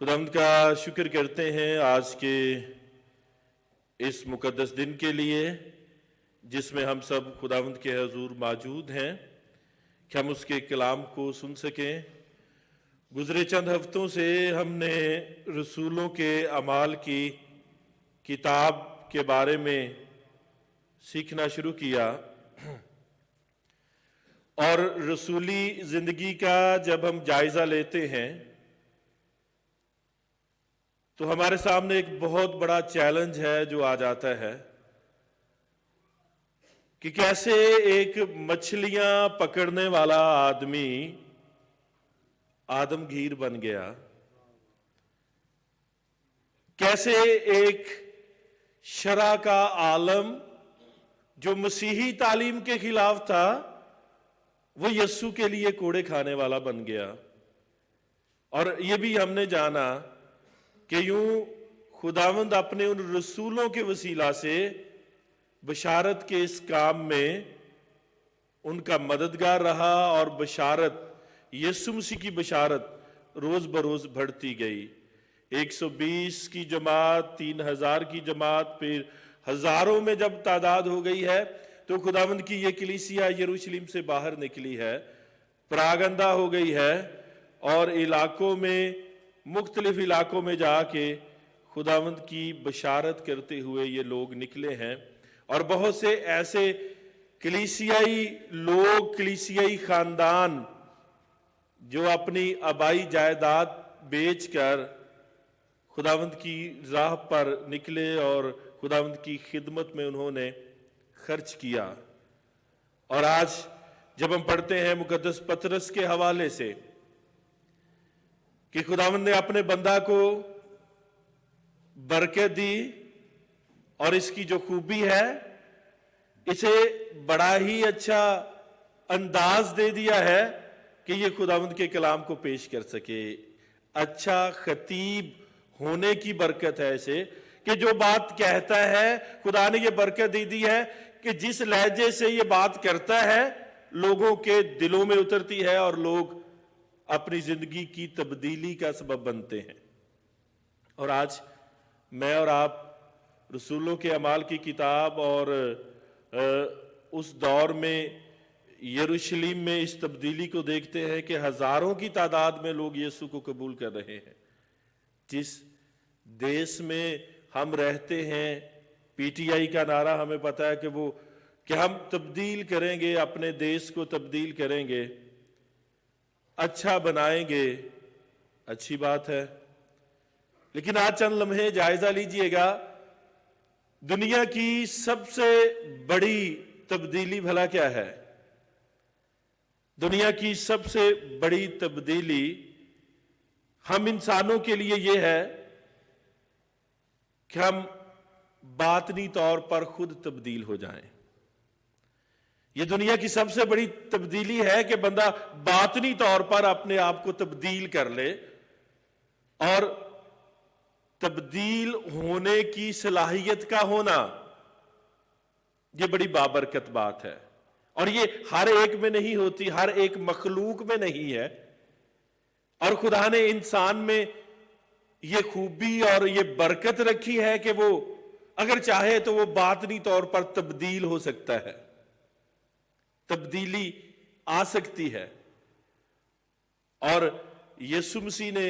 خداوند کا شکر کرتے ہیں آج کے اس مقدس دن کے لیے جس میں ہم سب خداوند کے حضور موجود ہیں کہ ہم اس کے کلام کو سن سکیں۔ گزرے چند ہفتوں سے ہم نے رسولوں کے اعمال کی کتاب کے بارے میں سیکھنا شروع کیا، اور رسولی زندگی کا جب ہم جائزہ لیتے ہیں تو ہمارے سامنے ایک بہت بڑا چیلنج ہے جو آ جاتا ہے کہ کیسے ایک مچھلیاں پکڑنے والا آدمی آدمگیر بن گیا، کیسے ایک شرع کا عالم جو مسیحی تعلیم کے خلاف تھا وہ یسوع کے لیے کوڑے کھانے والا بن گیا۔ اور یہ بھی ہم نے جانا کہ یوں خداوند اپنے ان رسولوں کے وسیلہ سے بشارت کے اس کام میں ان کا مددگار رہا، اور بشارت یسوع مسیح کی بشارت روز بروز بڑھتی گئی۔ 120 کی جماعت، 3000 کی جماعت، پھر ہزاروں میں جب تعداد ہو گئی ہے تو خداوند کی یہ کلیسیا یروشلم سے باہر نکلی ہے، پراگندہ ہو گئی ہے، اور علاقوں میں مختلف علاقوں میں جا کے خداوند کی بشارت کرتے ہوئے یہ لوگ نکلے ہیں۔ اور بہت سے ایسے کلیسیائی لوگ، کلیسیائی خاندان جو اپنی آبائی جائیداد بیچ کر خداوند کی راہ پر نکلے اور خداوند کی خدمت میں انہوں نے خرچ کیا۔ اور آج جب ہم پڑھتے ہیں مقدس پطرس کے حوالے سے کہ خداوند نے اپنے بندہ کو برکت دی، اور اس کی جو خوبی ہے اسے بڑا ہی اچھا انداز دے دیا ہے کہ یہ خداوند کے کلام کو پیش کر سکے۔ اچھا خطیب ہونے کی برکت ہے اسے کہ جو بات کہتا ہے، خدا نے یہ برکت دے دی ہے کہ جس لہجے سے یہ بات کرتا ہے لوگوں کے دلوں میں اترتی ہے، اور لوگ اپنی زندگی کی تبدیلی کا سبب بنتے ہیں۔ اور آج میں اور آپ رسولوں کے اعمال کی کتاب اور اس دور میں یروشلم میں اس تبدیلی کو دیکھتے ہیں کہ ہزاروں کی تعداد میں لوگ یسوع کو قبول کر رہے ہیں۔ جس دیش میں ہم رہتے ہیں، پی ٹی آئی کا نعرہ ہمیں پتہ ہے کہ ہم تبدیل کریں گے، اپنے دیش کو تبدیل کریں گے، اچھا بنائیں گے، اچھی بات ہے، لیکن آج چند لمحے جائزہ لیجئے گا، دنیا کی سب سے بڑی تبدیلی بھلا کیا ہے؟ دنیا کی سب سے بڑی تبدیلی ہم انسانوں کے لیے یہ ہے کہ ہم باطنی طور پر خود تبدیل ہو جائیں۔ یہ دنیا کی سب سے بڑی تبدیلی ہے کہ بندہ باطنی طور پر اپنے آپ کو تبدیل کر لے، اور تبدیل ہونے کی صلاحیت کا ہونا یہ بڑی بابرکت بات ہے، اور یہ ہر ایک میں نہیں ہوتی، ہر ایک مخلوق میں نہیں ہے۔ اور خدا نے انسان میں یہ خوبی اور یہ برکت رکھی ہے کہ وہ اگر چاہے تو وہ باطنی طور پر تبدیل ہو سکتا ہے، تبدیلی آ سکتی ہے۔ اور یسوع مسیح نے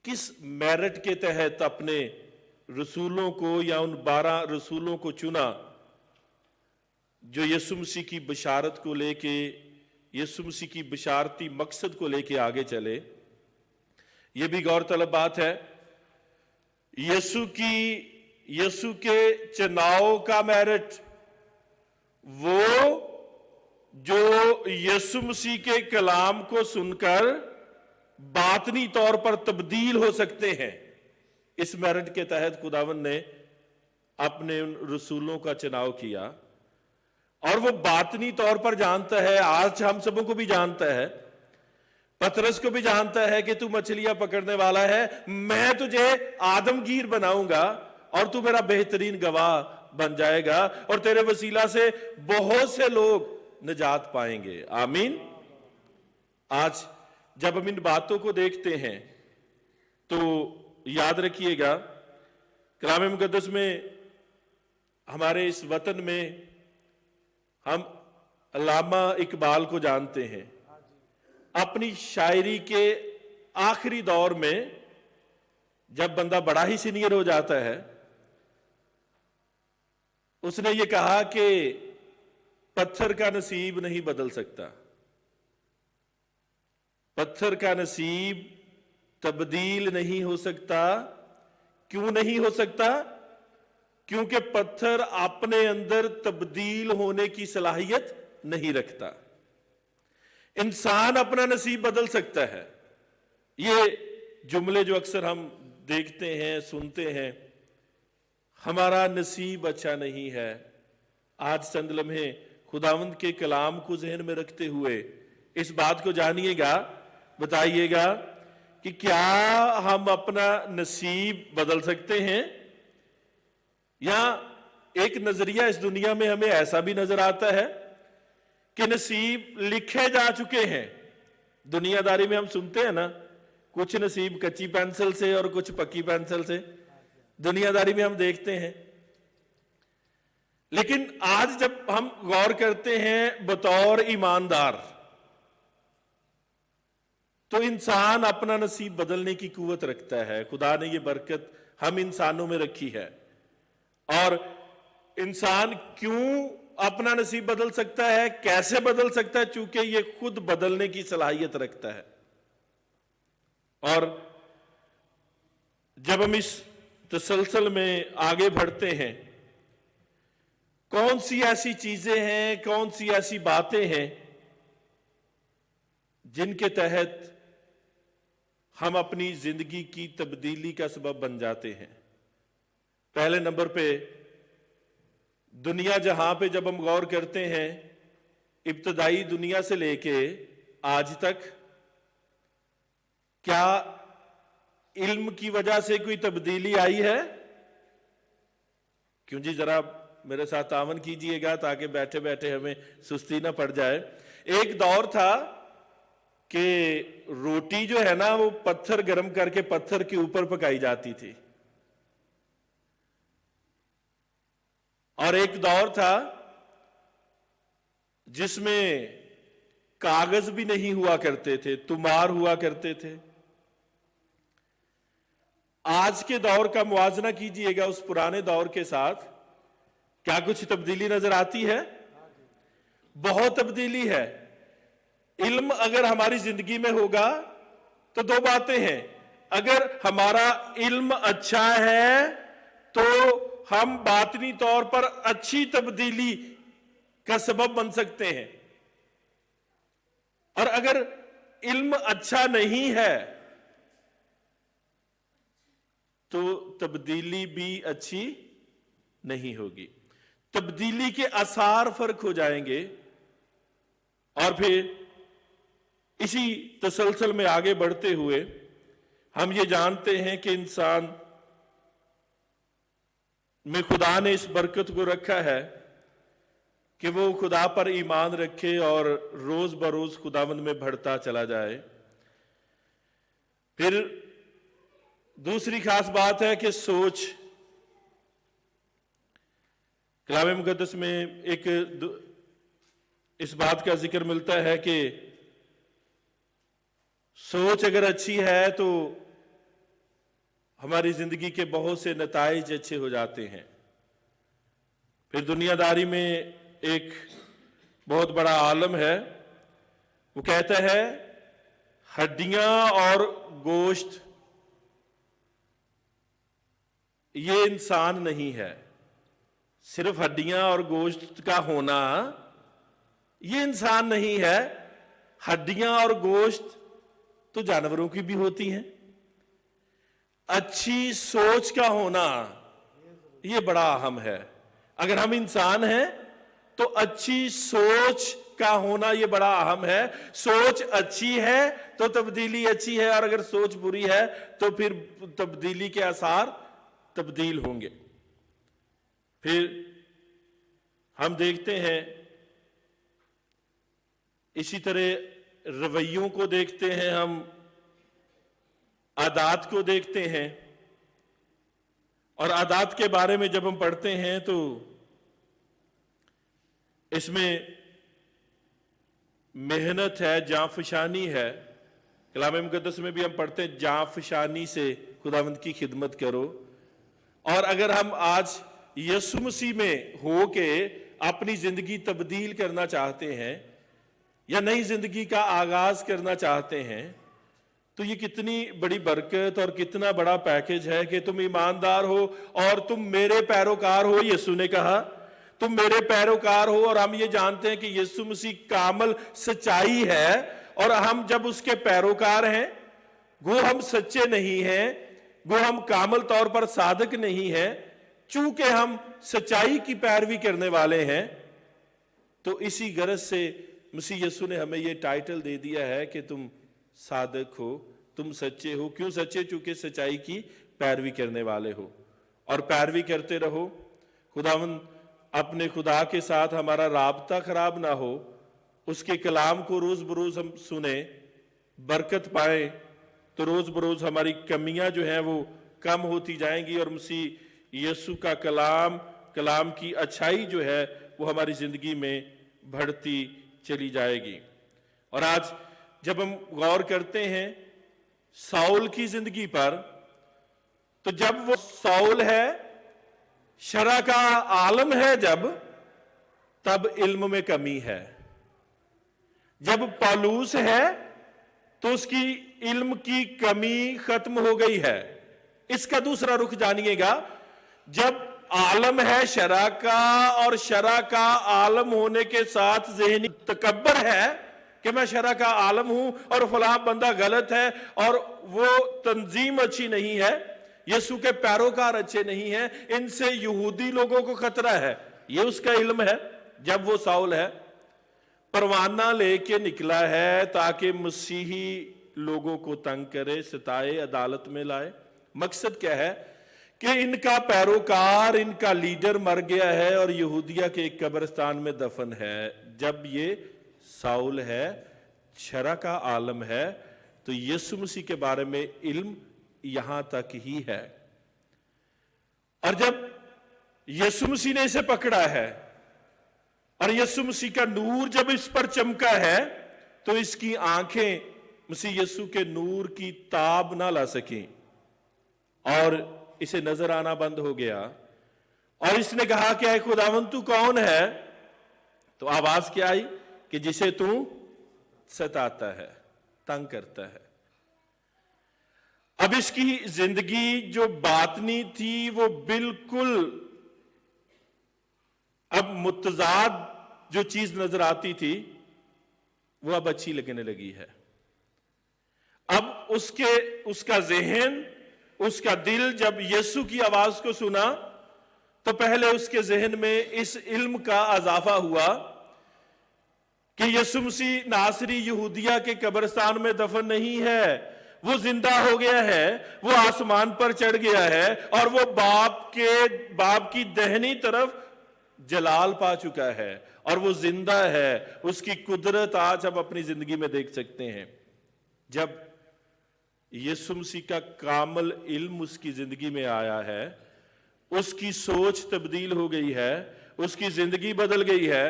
کس میرٹ کے تحت اپنے رسولوں کو یا ان 12 رسولوں کو چنا جو یسوع مسیح کی بشارت کو لے کے، یسوع مسیح کی بشارتی مقصد کو لے کے آگے چلے؟ یہ بھی غور طلب بات ہے۔ یسوع کے چناؤ کا میرٹ وہ جو یسوع مسیح کے کلام کو سن کر باطنی طور پر تبدیل ہو سکتے ہیں، اس میرٹ کے تحت خداوند نے اپنے ان رسولوں کا چناؤ کیا، اور وہ باطنی طور پر جانتا ہے، آج ہم سبوں کو بھی جانتا ہے، پطرس کو بھی جانتا ہے کہ تو مچھلیاں پکڑنے والا ہے، میں تجھے آدمگیر بناؤں گا اور تو میرا بہترین گواہ بن جائے گا، اور تیرے وسیلہ سے بہت سے لوگ نجات پائیں گے۔ آمین۔ آج جب ہم ان باتوں کو دیکھتے ہیں تو یاد رکھیے گا کلام مقدس میں ہمارے اس وطن میں ہم علامہ اقبال کو جانتے ہیں. اپنی شاعری کے آخری دور میں جب بندہ بڑا ہی سینئر ہو جاتا ہے اس نے یہ کہا کہ پتھر کا نصیب نہیں بدل سکتا. پتھر کا نصیب تبدیل نہیں ہو سکتا. کیوں نہیں ہو سکتا؟ کیونکہ پتھر اپنے اندر تبدیل ہونے کی صلاحیت نہیں رکھتا. انسان اپنا نصیب بدل سکتا ہے. یہ جملے جو اکثر ہم دیکھتے ہیں سنتے ہیں، ہمارا نصیب اچھا نہیں ہے. آج چند لمحے خداوند کے کلام کو ذہن میں رکھتے ہوئے اس بات کو جانیے گا، بتائیے گا کہ کیا ہم اپنا نصیب بدل سکتے ہیں؟ یا ایک نظریہ اس دنیا میں ہمیں ایسا بھی نظر آتا ہے کہ نصیب لکھے جا چکے ہیں. دنیا داری میں ہم سنتے ہیں نا، کچھ نصیب کچی پینسل سے اور کچھ پکی پینسل سے، دنیا داری میں ہم دیکھتے ہیں. لیکن آج جب ہم غور کرتے ہیں بطور ایماندار، تو انسان اپنا نصیب بدلنے کی قوت رکھتا ہے. خدا نے یہ برکت ہم انسانوں میں رکھی ہے. اور انسان کیوں اپنا نصیب بدل سکتا ہے، کیسے بدل سکتا ہے؟ چونکہ یہ خود بدلنے کی صلاحیت رکھتا ہے. اور جب ہم اس تسلسل میں آگے بڑھتے ہیں، کون سی ایسی چیزیں ہیں، کون سی ایسی باتیں ہیں جن کے تحت ہم اپنی زندگی کی تبدیلی کا سبب بن جاتے ہیں؟ پہلے نمبر پہ دنیا جہاں پہ جب ہم غور کرتے ہیں، ابتدائی دنیا سے لے کے آج تک کیا علم کی وجہ سے کوئی تبدیلی آئی ہے؟ کیوں جی، ذرا میرے ساتھ تعاون کیجئے گا تاکہ بیٹھے بیٹھے ہمیں سستی نہ پڑ جائے. ایک دور تھا کہ روٹی جو ہے نا وہ پتھر گرم کر کے پتھر کے اوپر پکائی جاتی تھی. اور ایک دور تھا جس میں کاغذ بھی نہیں ہوا کرتے تھے، تمار ہوا کرتے تھے. آج کے دور کا موازنہ کیجئے گا اس پرانے دور کے ساتھ، کیا کچھ تبدیلی نظر آتی ہے؟ بہت تبدیلی ہے. علم اگر ہماری زندگی میں ہوگا تو دو باتیں ہیں. اگر ہمارا علم اچھا ہے تو ہم باطنی طور پر اچھی تبدیلی کا سبب بن سکتے ہیں، اور اگر علم اچھا نہیں ہے تو تبدیلی بھی اچھی نہیں ہوگی. تبدیلی کے آثار فرق ہو جائیں گے. اور پھر اسی تسلسل میں آگے بڑھتے ہوئے ہم یہ جانتے ہیں کہ انسان میں خدا نے اس برکت کو رکھا ہے کہ وہ خدا پر ایمان رکھے اور روز بروز خداوند میں بڑھتا چلا جائے. پھر دوسری خاص بات ہے کہ سوچ. کلام مقدس میں ایک اس بات کا ذکر ملتا ہے کہ سوچ اگر اچھی ہے تو ہماری زندگی کے بہت سے نتائج اچھے ہو جاتے ہیں. پھر دنیا داری میں ایک بہت بڑا عالم ہے، وہ کہتا ہے ہڈیاں اور گوشت یہ انسان نہیں ہے. صرف ہڈیاں اور گوشت کا ہونا یہ انسان نہیں ہے. ہڈیاں اور گوشت تو جانوروں کی بھی ہوتی ہیں. اچھی سوچ کا ہونا یہ بڑا اہم ہے. اگر ہم انسان ہیں تو اچھی سوچ کا ہونا یہ بڑا اہم ہے. سوچ اچھی ہے تو تبدیلی اچھی ہے، اور اگر سوچ بری ہے تو پھر تبدیلی کے آثار تبدیل ہوں گے. پھر ہم دیکھتے ہیں اسی طرح رویوں کو دیکھتے ہیں ہم. आदात को देखते हैं, और आदात के बारे में जब हम पढ़ते हैं तो इसमें मेहनत है, जांफशानी है। कलाम मुकद्दस में भी हम पढ़ते हैं जांफशानी से खुदावंद की खिदमत करो। और अगर हम आज यीशु मसीह में हो के अपनी जिंदगी तब्दील करना चाहते हैं या नई जिंदगी का आगाज करना चाहते हैं, तो ये कितनी बड़ी बरकत और कितना बड़ा पैकेज है कि तुम ईमानदार हो और तुम मेरे पैरोकार हो। यीशु ने कहा तुम मेरे पैरोकार हो, और हम ये जानते हैं कि यीशु मसीह कामल सच्चाई है, और हम जब उसके पैरोकार हैं, गो हम सच्चे नहीं हैं, गो हम कामल तौर पर साधक नहीं हैं, चूंकि हम सच्चाई की पैरवी करने वाले हैं, तो इसी गरज से मसीह यीशु ने हमें ये टाइटल दे दिया है कि तुम साधक हो, तुम सच्चे हो। क्यों सच्चे? चूंकि सच्चाई की पैरवी करने वाले हो, और पैरवी करते रहो। खुदावंद अपने खुदा के साथ हमारा राबता खराब ना हो, उसके कलाम को रोज बरोज हम सुने, बरकत पाए, तो रोज बरोज हमारी कमियां जो हैं वो कम होती जाएंगी, और मसीह यीशु का कलाम की अच्छाई जो है वो हमारी जिंदगी में बढ़ती चली जाएगी। और आज जब हम गौर करते हैं साउल की जिंदगी पर, तो जब वो साउल है, शरा का आलम है जब, तब इल्म में कमी है। जब पौलुस है तो उसकी इल्म की कमी खत्म हो गई है। इसका दूसरा रुख जानिएगा, जब आलम है शरा का, और शरा का आलम होने के साथ ज़हनी तकब्बर है कि मैं शरा का आलम हूं और फलां बंदा गलत है और वो तंजीम अच्छी नहीं है, यीशु के पैरोकार अच्छे नहीं हैं, इनसे यहूदी लोगों को खतरा है, ये उसका इल्म है। जब वो साउल है, परवाना लेके निकला है ताकि मसीही लोगों को तंग करे, सताए, अदालत में लाए। मकसद क्या है कि इनका पैरोकार, इनका लीडर मर गया है और यहूदिया के एक कब्रिस्तान में दफन है। जब ये साउल है, शरा का आलम है, तो यीशु मसीह के बारे में इल्म यहां तक ही है। और जब यीशु मसीह ने इसे पकड़ा है और यीशु मसीह का नूर जब इस पर चमका है, तो इसकी आंखें मसीह यीशु के नूर की ताब ना ला सकी और इसे नजर आना बंद हो गया। और इसने कहा कि ऐ खुदावंद तू कौन है? तो आवाज क्या आई कि जिसे तू सताता है, तंग करता है। अब इसकी जिंदगी जो बातनी थी वो बिल्कुल अब मुतजाद जो चीज नजर आती थी वो अब अच्छी लगने लगी है। अब उसका ज़हन, उसका दिल जब यीशु की आवाज को सुना तो पहले उसके ज़हन में इस इल्म का इजाफा हुआ कि यीशु मसीह नासरी यहूदिया के कब्रिस्तान में दफन नहीं है, वो जिंदा हो गया है, वो आसमान पर चढ़ गया है और वो बाप की दाहिनी तरफ जलाल पा चुका है और वो जिंदा है। उसकी कुदरत आज हम अपनी जिंदगी में देख सकते हैं। जब यीशु मसीह का कामल इल्म उसकी जिंदगी में आया है, उसकी सोच तब्दील हो गई है, उसकी जिंदगी बदल गई है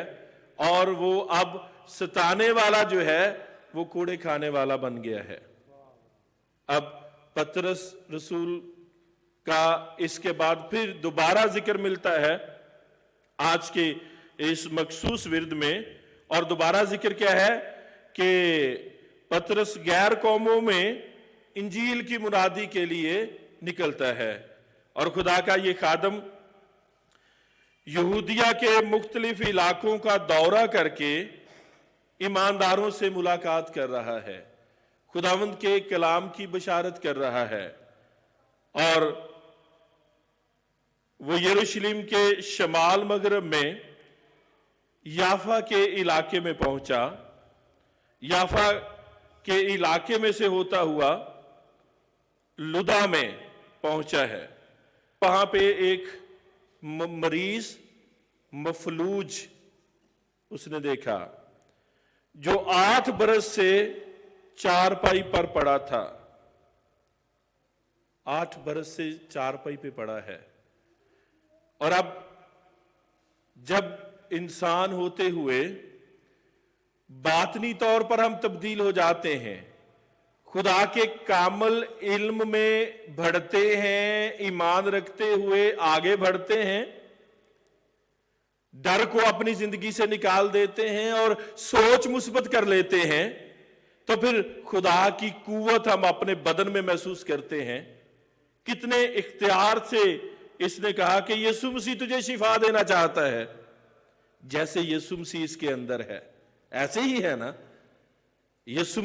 और वो अब सताने वाला जो है वो कोड़े खाने वाला बन गया है। अब पतरस रसूल का इसके बाद फिर दोबारा जिक्र मिलता है आज के इस मखसूस विरद में, और दोबारा जिक्र क्या है कि पतरस गैर कौमों में इंजील की मुनादी के लिए निकलता है और खुदा का ये खादम यहूदिया के मुख्तलिफ इलाकों का दौरा करके ईमानदारों से मुलाकात कर रहा है, खुदावंद के कलाम की बशारत कर रहा है। और वो यरूशलेम के शमाल मगरब में याफा के इलाके में पहुंचा। याफा के इलाके में से होता हुआ लुदा में पहुंचा है। वहां पे एक मरीज मफलूज उसने देखा जो 8 बरस से चारपाई पर पड़ा था। 8 बरस से चारपाई पे पड़ा है। और अब जब इंसान होते हुए बातनी तौर पर हम तब्दील हो जाते हैं, खुदा के कामल इल्म में बढ़ते हैं, ईमान रखते हुए आगे बढ़ते हैं, डर को अपनी जिंदगी से निकाल देते हैं और सोच मुस्बत कर लेते हैं, तो फिर खुदा की कुव्वत हम अपने बदन में महसूस करते हैं। कितने इख्तियार से इसने कहा कि यीशु मसीह तुझे शिफा देना चाहता है, जैसे यीशु मसीह इसके अंदर है ऐसे ही है ना। यीशु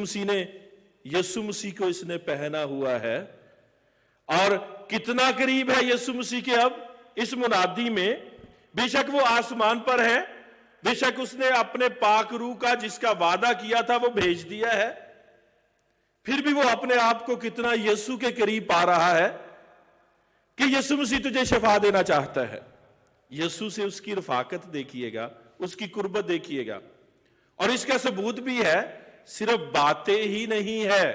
मसीह को इसने पहना हुआ है। और कितना करीब है यीशु मसीह के अब इस मुनादी में। बेशक वो आसमान पर है, बेशक उसने अपने पाक रूह का जिसका वादा किया था वो भेज दिया है, फिर भी वो अपने आप को कितना यीशु के करीब पा रहा है कि यीशु मसीह तुझे शफा देना चाहता है। यीशु से उसकी रफाकत देखिएगा, उसकी कुर्बत देखिएगा। और इसका सबूत भी है, सिर्फ बातें ही नहीं है,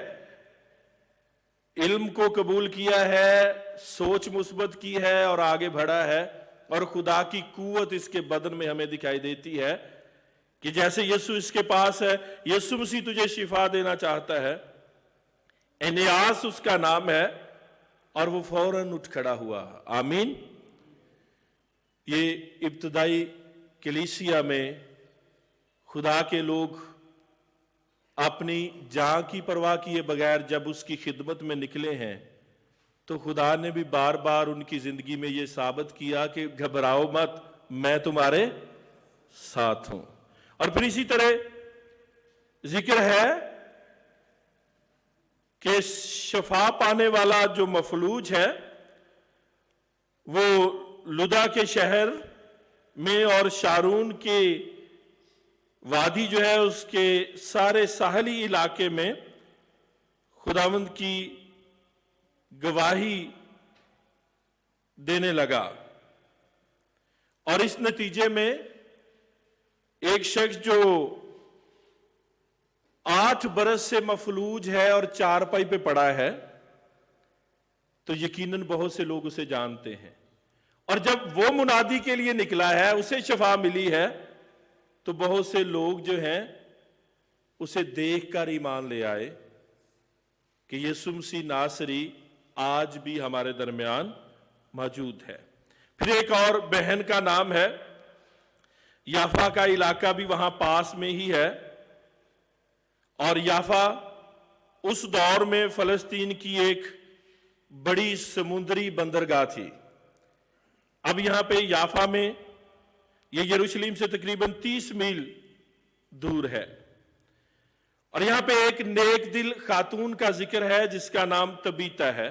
इल्म को कबूल किया है, सोच मुस्बत की है और आगे बढ़ा है। और खुदा की कुव्वत इसके बदन में हमें दिखाई देती है कि जैसे यीशु इसके पास है, यीशु मसीह तुझे शिफा देना चाहता है। एनियास उसका नाम है और वो फौरन उठ खड़ा हुआ। आमीन। ये इब्तदाई कलीसिया में खुदा के लोग अपनी जान की परवाह किए बगैर जब उसकी खिदमत में निकले हैं, तो खुदा ने भी बार बार उनकी जिंदगी में यह साबित किया कि घबराओ मत, मैं तुम्हारे साथ हूं। और फिर इसी तरह जिक्र है कि शफा पाने वाला जो मफलूज है वो लुदा के शहर में और शारून के वादी जो है उसके सारे साहली इलाके में खुदावंद की गवाही देने लगा। और इस नतीजे में एक शख्स जो 8 बरस से मफलूज है और चारपाई पे पड़ा है, तो यकीनन बहुत से लोग उसे जानते हैं। और जब वो मुनादी के लिए निकला है, उसे शफा मिली है, तो बहुत से लोग जो हैं उसे देखकर ईमान ले आए कि यीशु मसीह नासरी आज भी हमारे दरमियान मौजूद है। फिर एक और बहन का नाम है, याफा का इलाका भी वहां पास में ही है। और याफा उस दौर में फलस्तीन की एक बड़ी समुद्री बंदरगाह थी। अब यहां पे याफा में, ये यरूशलेम से तकरीबन 30 मील दूर है। और यहां पे एक नेक दिल खातून का जिक्र है जिसका नाम तबीता है।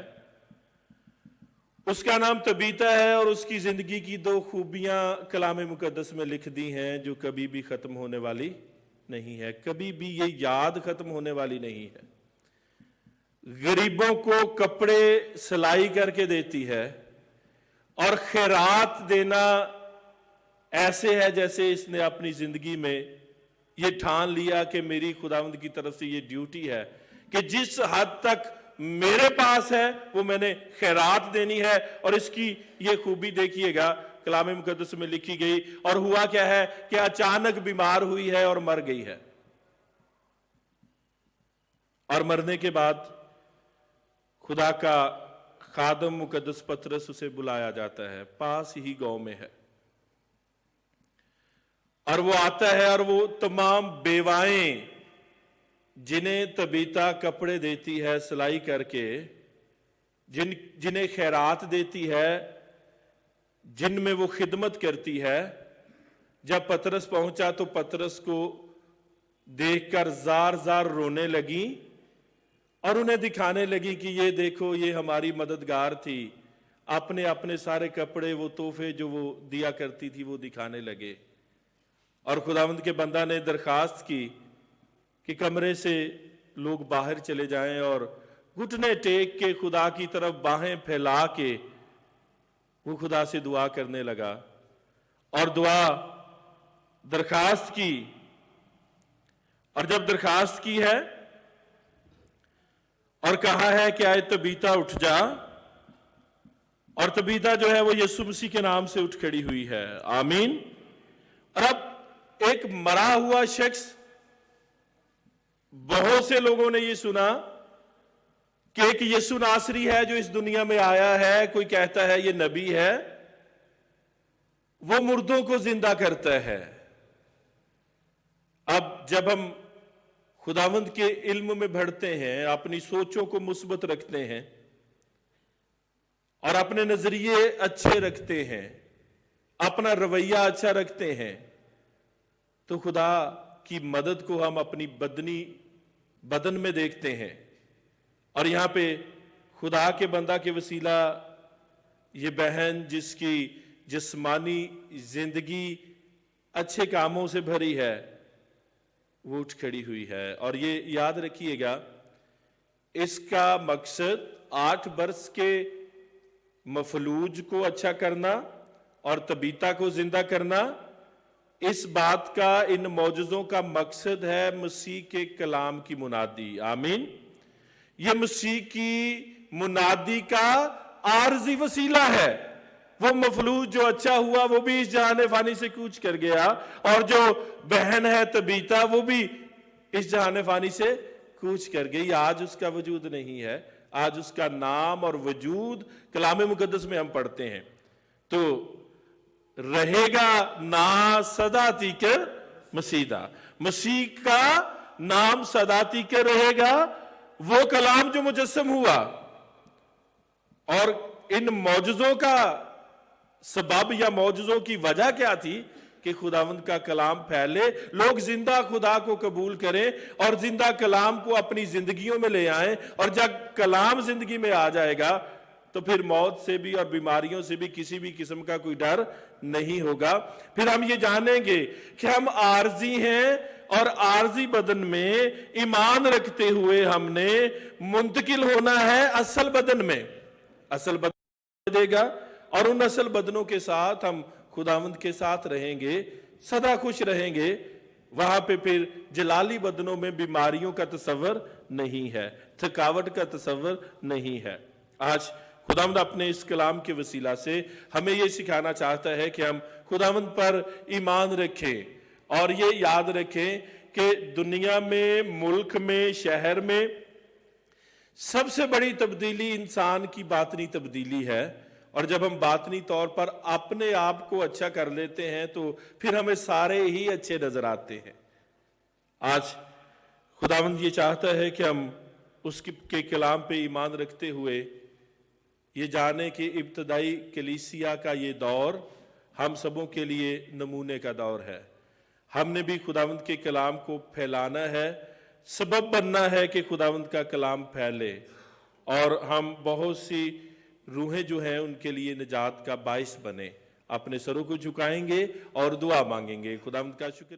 उसका नाम तबीता है और उसकी जिंदगी की 2 खूबियां कलाम मुकद्दस में लिख दी हैं जो कभी भी खत्म होने वाली नहीं है, कभी भी ये याद खत्म होने वाली नहीं है। गरीबों को कपड़े सिलाई करके देती है और खैरात देना ऐसे है जैसे इसने अपनी जिंदगी में ये ठान लिया कि मेरी खुदावंद की तरफ से ये ड्यूटी है कि जिस हद तक मेरे पास है वो मैंने खैरात देनी है। और इसकी ये खूबी देखिएगा, कलाम मुकद्दस में लिखी गई। और हुआ क्या है कि अचानक बीमार हुई है और मर गई है। और मरने के बाद खुदा का खादम मुकद्दस पतरस उसे बुलाया जाता है, पास ही गांव में है। और वो आता है और वो तमाम बेवाएं जिन्हें तबीता कपड़े देती है सिलाई करके, जिन्हें खैरात देती है, जिनमें वो खिदमत करती है, जब पतरस पहुंचा तो पतरस को देखकर जार जार रोने लगी और उन्हें दिखाने लगी कि ये देखो ये हमारी मददगार थी। अपने अपने सारे कपड़े, वो तोहफे जो वो दिया करती थी वो दिखाने लगे। और खुदावंद के बंदा ने दरखास्त की कि कमरे से लोग बाहर चले जाएं और घुटने टेक के खुदा की तरफ बाहें फैला के वो खुदा से दुआ करने लगा। और दुआ दरखास्त की, और जब दरखास्त की है और कहा है कि आए तबीता उठ जा, और तबीता जो है वो यीशु मसीह के नाम से उठ खड़ी हुई है। आमीन। और अब एक मरा हुआ शख्स, बहुत से लोगों ने ये सुना कि एक यीशु नासरी है जो इस दुनिया में आया है, कोई कहता है ये नबी है, वो मुर्दों को जिंदा करता है। अब जब हम खुदावंद के इल्म में बढ़ते हैं, अपनी सोचों को मुस्बत रखते हैं और अपने नजरिए अच्छे रखते हैं, अपना रवैया अच्छा रखते हैं, तो खुदा की मदद को हम अपनी बदन में देखते हैं। और यहां पे खुदा के बंदा के वसीला ये बहन, जिसकी जिस्मानी जिंदगी अच्छे कामों से भरी है, वो उठ खड़ी हुई है। और ये याद रखिएगा, इसका मकसद 8 वर्ष के मफलूज को अच्छा करना और तबीता को जिंदा करना, इस बात का, इन मौजज़ों का मकसद है मसीह के कलाम की मुनादी। आमीन। ये मसीह की मुनादी का आरजी वसीला है। वो मफलूज जो अच्छा हुआ वो भी इस जहान फानी से कूच कर गया, और जो बहन है तबीता वो भी इस जहान फानी से कूच कर गई। आज उसका वजूद नहीं है, आज उसका नाम और वजूद कलाम मुकद्दस में हम पढ़ते हैं। तो रहेगा ना सदा तीकर मसीदा, मसीह का नाम सदा तीकर रहेगा। वो कलाम जो मुजस्सम हुआ, और इन मौजज़ों का सबब या मौजज़ों की वजह क्या थी कि खुदावंद का कलाम फैले, लोग जिंदा खुदा को कबूल करें और जिंदा कलाम को अपनी जिंदगियों में ले आएं। और जब कलाम जिंदगी में आ जाएगा तो फिर मौत से भी और बीमारियों से भी किसी भी किस्म का कोई डर नहीं होगा। फिर हम ये जानेंगे कि हम आरजी हैं, और आरजी बदन में ईमान रखते हुए हमने मुंतकिल होना है असल बदन में। असल बदन देगा, और उन असल बदनों के साथ हम खुदावंद के साथ रहेंगे, सदा खुश रहेंगे। वहां पे फिर जलाली बदनों में बीमारियों का तस्वर नहीं है, थकावट का तस्वर नहीं है। आज खुदावंद अपने इस कलाम के वसीला से हमें यह सिखाना चाहता है कि हम खुदावंद पर ईमान रखें, और ये याद रखें कि दुनिया में, मुल्क में, शहर में सबसे बड़ी तब्दीली इंसान की बातनी तब्दीली है। और जब हम बातनी तौर पर अपने आप को अच्छा कर लेते हैं तो फिर हमें सारे ही अच्छे नजर आते हैं। आज खुदावंद ये चाहता है कि हम उसके कलाम पे ईमान रखते हुए ये जाने कि इब्तदाई कलीसिया का ये दौर हम सबों के लिए नमूने का दौर है। हमने भी खुदावंद के कलाम को फैलाना है, सबब बनना है कि खुदावंद का कलाम फैले, और हम बहुत सी रूहें जो हैं उनके लिए निजात का बाइस बने। अपने सरों को झुकाएंगे और दुआ मांगेंगे। खुदावंद का शुक्र।